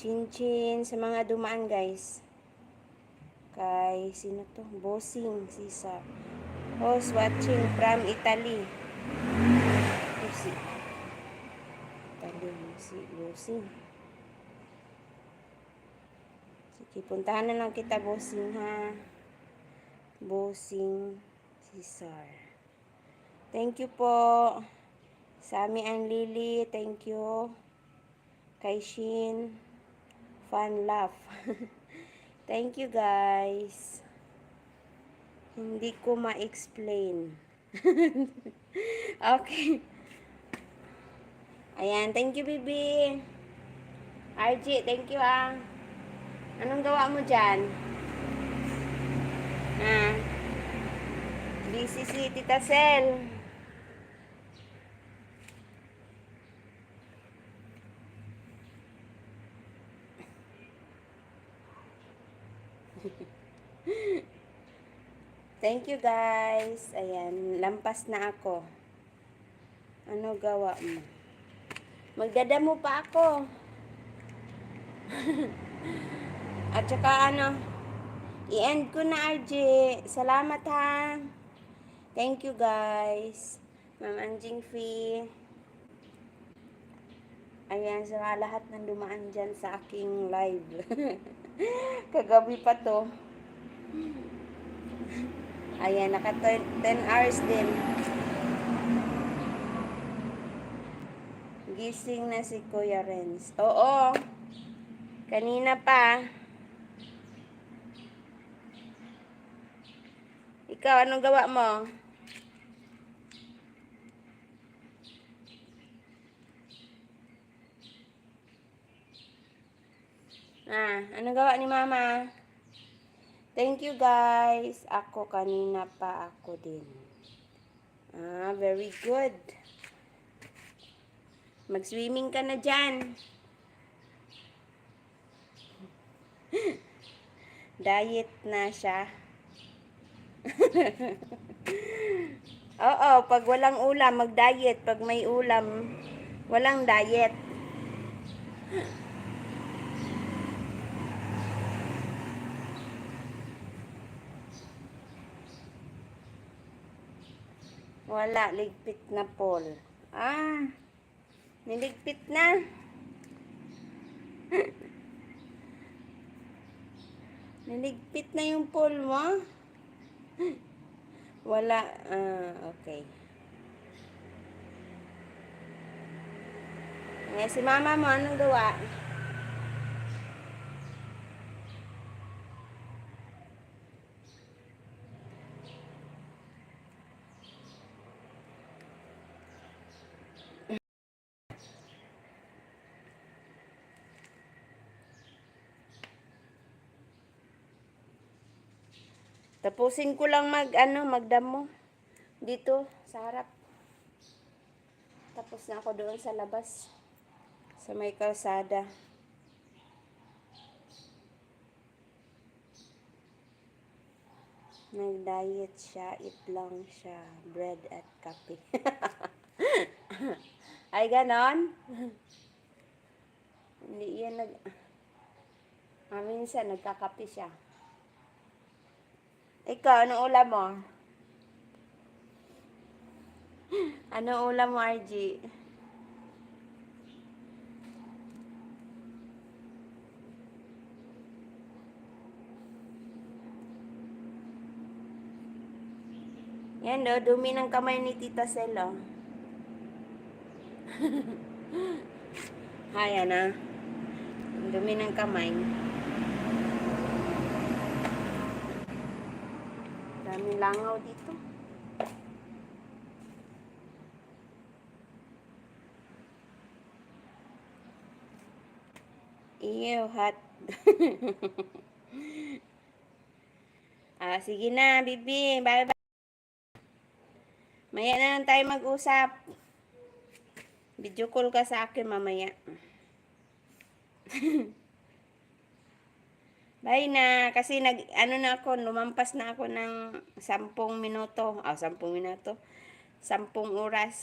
Chin-chin sa mga dumaan, guys. Kay, sino to? Bossing, Cesar. Who's watching from Italy? Si Italy, si Bossing. Sige, puntahan na lang kita, Bossing, ha? Bossing, Cesar. Thank you po. Sami and Lily, thank you. Kay Shin, fun laugh. Thank you, guys. Hindi ko ma-explain. Okay. Ayan, thank you, Bibi. RG, thank you, ah. Anong gawa mo dyan? Ha? Busy si Tita Sel. Thank you, guys. Ayan, lampas na ako. Ano gawa mo? Magdadamo pa ako. At saka ano, i-end ko na, RJ. Salamat, ha. Thank you, guys. Ma'am Anjing Fee. Ayan, sa mga lahat ng dumaan dyan sa aking live. Kagabi pa to. Ayan, naka 10 hours din. Gising na si Kuya Renz. Oo. Kanina pa. Ikaw, anong gawa mo? Anong gawa ni Mama? Thank you, guys. Ako kanina pa ako din. Very good. Mag-swimming ka na dyan. Diet na siya. Oo, pag walang ulam, mag-diet. Pag may ulam, walang diet. Wala, ligpit na Paul. Niligpit na. Niligpit na yung Paul mo. Wala, okay. Si Mama mo, anong gawa? Tapusin ko lang magdamo dito sa harap. Tapos na ako doon sa labas. Sa may kalsada. Nag-diet siya, eat lang siya, bread at kape. Ay, ganon? Hindi yan minsan nagkakape siya. Ikaw, anong ulam mo? Anong ulam mo, RG? Yan do, dumi ng kamay ni Tita Sel, oh. Ayan, dumi ng kamay. Daming langaw dito. Ew, hot. Sige na, Bibi. Bye-bye. Maya na lang tayo mag-usap. Video call ka sa akin mamaya. Bye na. Kasi lumampas na ako ng 10 minuto. 10 minuto. 10 oras.